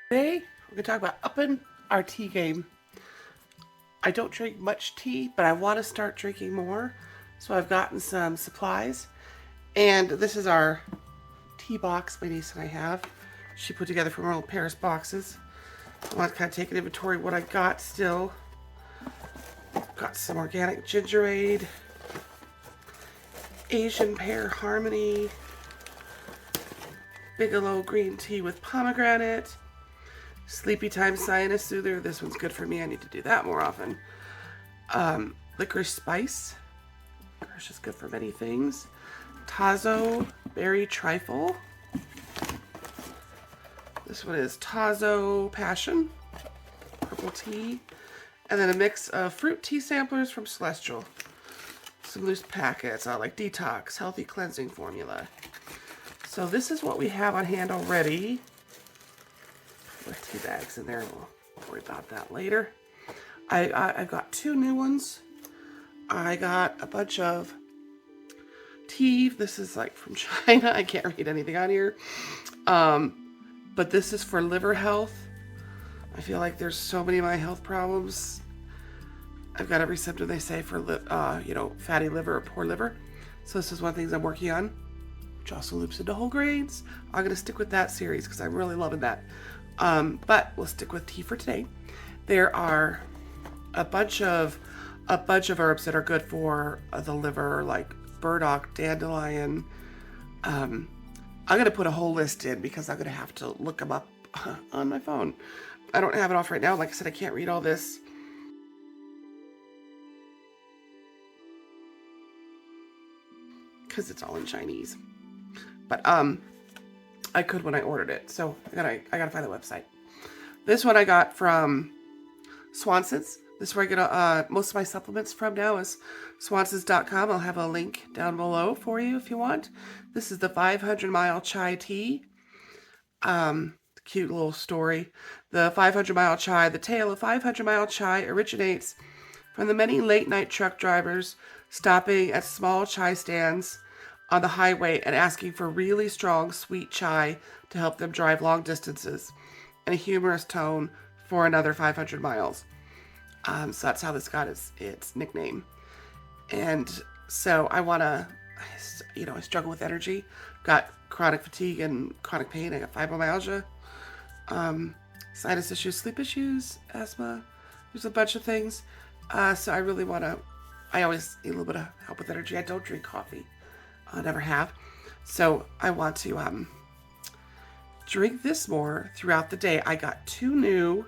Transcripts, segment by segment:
Today, we're going to talk about upping our tea game. I don't drink much tea, but I want to start drinking more. So I've gotten some supplies. And this is our tea box my niece and I have. She put together from her little Paris boxes. I want to kind of take an inventory of what I got still. Got some organic ginger ale, Asian pear harmony, Bigelow green tea with pomegranate, Sleepy Time Sinus Soother. This one's good for me. I need to do that more often. Licorice Spice. Licorice is good for many things. Tazo Berry Trifle. This one is Tazo Passion. Purple tea. And then a mix of fruit tea samplers from Celestial. Some loose packets. I like Detox, Healthy Cleansing Formula. So this is what we have on hand already. With tea bags in there. We'll worry about that later. I've got two new ones. I got a bunch of tea. This is like from China. I can't read anything on here. But this is for liver health. I feel like there's so many of my health problems. I've got every symptom they say for, fatty liver or poor liver. So this is one of the things I'm working on, which also loops into whole grains. I'm going to stick with that series because I'm really loving that. But we'll stick with tea for today. There are a bunch of herbs that are good for the liver, like burdock, dandelion. I'm going to put a whole list in because I'm going to have to look them up on my phone. I don't have it off right now. Like I said, I can't read all this. Because it's all in Chinese. But I could when I ordered it. So I gotta find the website. This one I got from Swanson's. This is where I get most of my supplements from now is swansons.com. I'll have a link down below for you if you want. This is the 500 Mile Chai Tea. Cute little story. The 500 Mile Chai, the tale of 500 Mile Chai originates from the many late night truck drivers stopping at small chai stands on the highway and asking for really strong, sweet chai to help them drive long distances, and a humorous tone for another 500 miles. So that's how this got its nickname. And so I struggle with energy. Got chronic fatigue and chronic pain. I got fibromyalgia, sinus issues, sleep issues, asthma. There's a bunch of things. So I really I always need a little bit of help with energy. I don't drink coffee. I never have. So I want to drink this more throughout the day. I got two new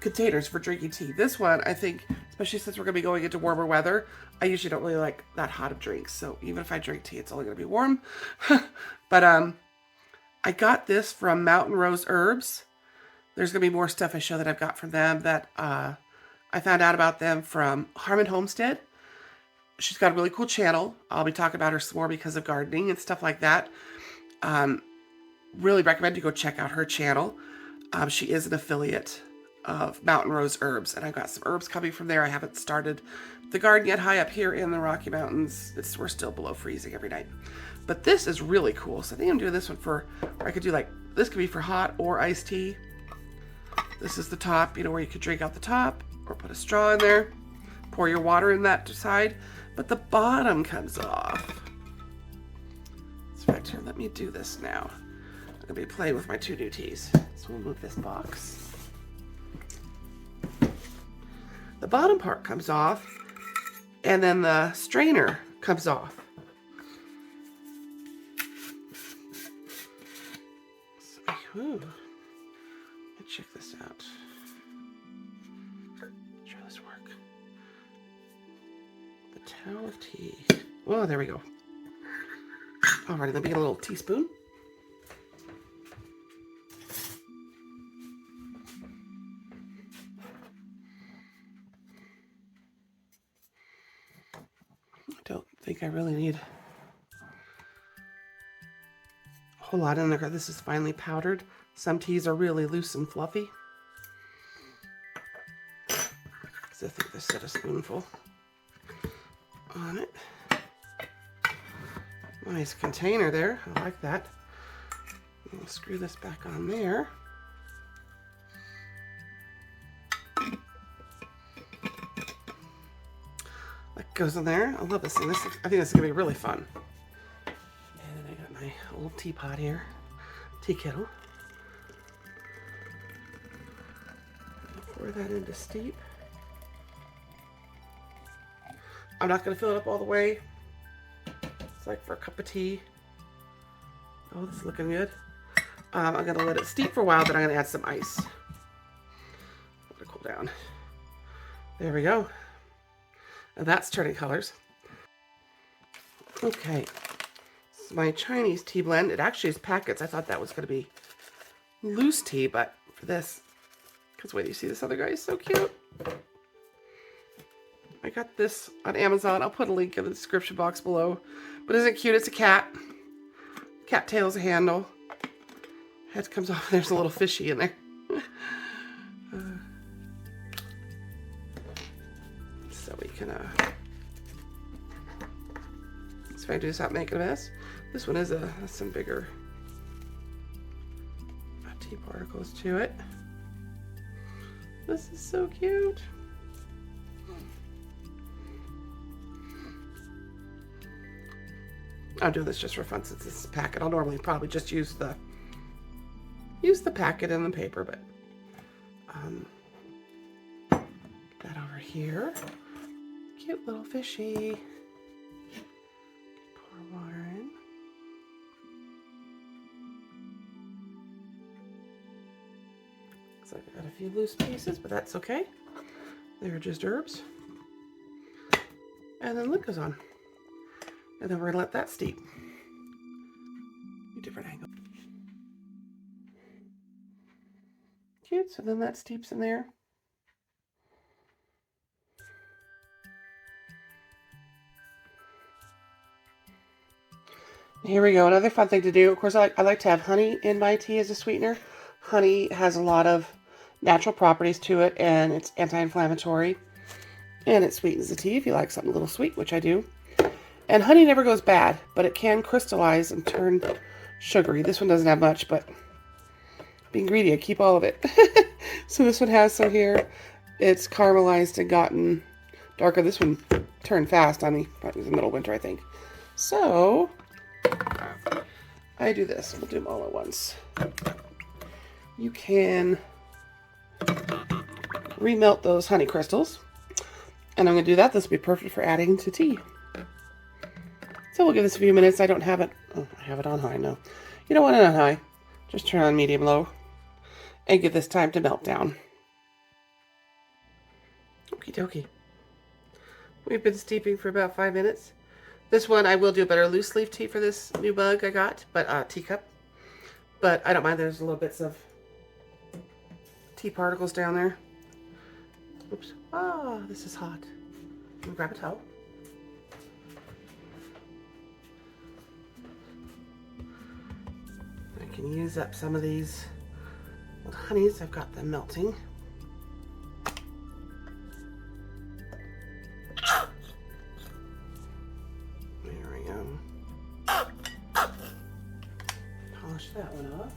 containers for drinking tea. This one, I think, especially since we're going to be going into warmer weather, I usually don't really like that hot of drinks. So even if I drink tea, it's only going to be warm. But I got this from Mountain Rose Herbs. There's going to be more stuff I show that I've got from them that I found out about them from Harmon Homestead. She's got a really cool channel. I'll be talking about her some more because of gardening and stuff like that. Really recommend you go check out her channel. She is an affiliate of Mountain Rose Herbs, and I've got some herbs coming from there. I haven't started the garden yet high up here in the Rocky Mountains. We're still below freezing every night. But this is really cool. So I think I'm doing this one I could do this could be for hot or iced tea. This is the top, where you could drink out the top or put a straw in there. Pour your water in that side. But the bottom comes off. So right here, let me do this now. I'm going to be playing with my two new teas. So we'll move this box. The bottom part comes off, and then the strainer comes off. So, let's check this out. Try this work. The towel of tea. Oh, there we go. Alrighty, let me get a little teaspoon. I don't think I really need a whole lot in there. This is finely powdered. Some teas are really loose and fluffy. So I think this said a spoonful on it. Nice container there. I like that. I'll screw this back on there. That goes in there. I love this thing. I think this is gonna be really fun. And then I got my old teapot here, tea kettle. I'll pour that into steep. I'm not gonna fill it up all the way. It's like for a cup of tea. Oh, this is looking good. I'm gonna let it steep for a while, then I'm gonna add some ice. Let it cool down. There we go. And that's turning colors. Okay, this is my Chinese tea blend. It actually is packets. I thought that was gonna be loose tea, but for this, because wait, you see this other guy is so cute. I got this on Amazon. I'll put a link in the description box below. But isn't it cute? It's a cat. Cat tail's a handle. Head comes off. There's a little fishy in there. So we can, so if I do this without making a mess. This one is some bigger tea particles to it. This is so cute. I'm doing this just for fun since this is a packet. I'll normally probably just use the packet and the paper, but that over here. Cute little fishy. Pour water in. So I've got a few loose pieces, but that's okay. They're just herbs. And then lid goes on. And then we're gonna let that steep. A different angle. Cute, so then that steeps in there. Here we go, another fun thing to do. Of course, I like to have honey in my tea as a sweetener. Honey has a lot of natural properties to it, and it's anti-inflammatory. And it sweetens the tea if you like something a little sweet, which I do. And honey never goes bad, but it can crystallize and turn sugary. This one doesn't have much, but being greedy, I keep all of it. So this one has some here. It's caramelized and gotten darker. This one turned fast on me. It was the middle of winter, I think. So I do this. We'll do them all at once. You can remelt those honey crystals. And I'm going to do that. This will be perfect for adding to tea. So we'll give this a few minutes. I don't have it. Oh, I have it on high. No. You don't want it on high. Just turn on medium low. And give this time to melt down. Okie dokie. We've been steeping for about 5 minutes. This one, I will do a better loose leaf tea for this new mug I got. But teacup. But I don't mind. There's little bits of tea particles down there. Oops. Ah, this is hot. Let me grab a towel. I can use up some of these little honeys. I've got them melting. There we go. Polish that one off.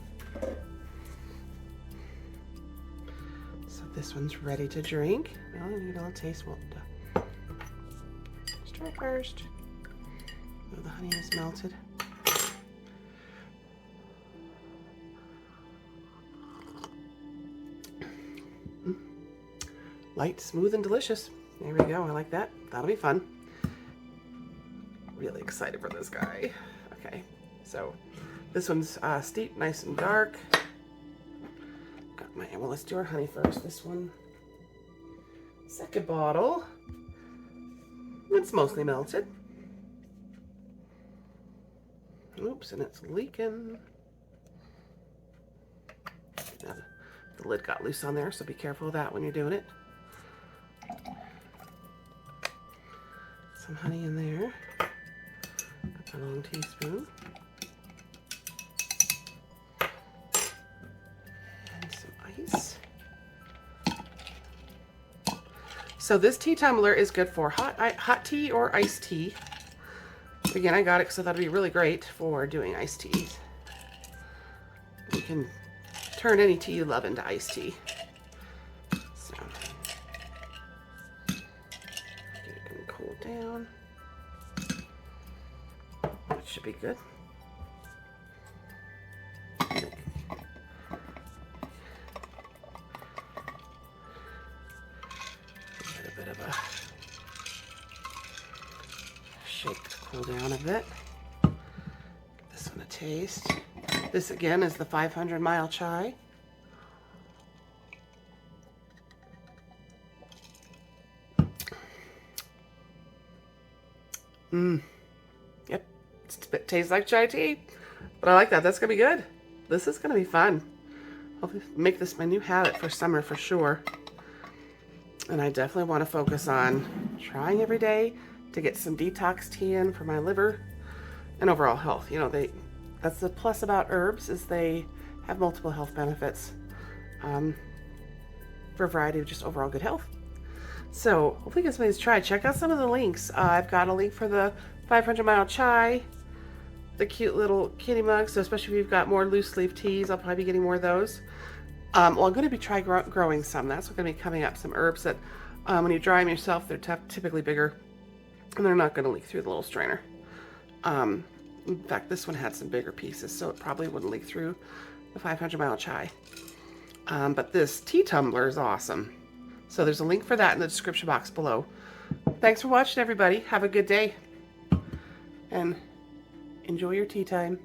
So this one's ready to drink. We only need a little taste. Well, let's try first. Oh, the honey is melted. Light, smooth, and delicious. There we go. I like that. That'll be fun. Really excited for this guy. Okay, so this one's steep, nice and dark. Got my, well, let's do our honey first. This one, second bottle. It's mostly melted. Oops, and it's leaking. Now, the lid got loose on there, so be careful of that when you're doing it. Some honey in there. A long teaspoon. And some ice. So this tea tumbler is good for hot tea or iced tea. Again, I got it because I thought it'd be really great for doing iced teas. You can turn any tea you love into iced tea. So, get it going to cool down. That should be good. Get a bit of a shake to cool down a bit. Give this one a taste. This again is the 500 Mile Chai. Yep, it tastes like chai tea, but I like that. That's gonna be good. This is gonna be fun. I'll make this my new habit for summer for sure. And I definitely want to focus on trying every day to get some detox tea in for my liver and overall health. You know, that's the plus about herbs is they have multiple health benefits for a variety of just overall good health. So hopefully you guys may try. Check out some of the links. I've got a link for the 500 Mile Chai, the cute little kitty mugs. So especially if you've got more loose leaf teas, I'll probably be getting more of those. Well, I'm going to be growing some. That's going to be coming up. Some herbs that when you dry them yourself, they're typically bigger and they're not going to leak through the little strainer. In fact, this one had some bigger pieces, so it probably wouldn't leak through the 500 Mile Chai. But this tea tumbler is awesome. So there's a link for that in the description box below. Thanks for watching, everybody. Have a good day. And enjoy your tea time.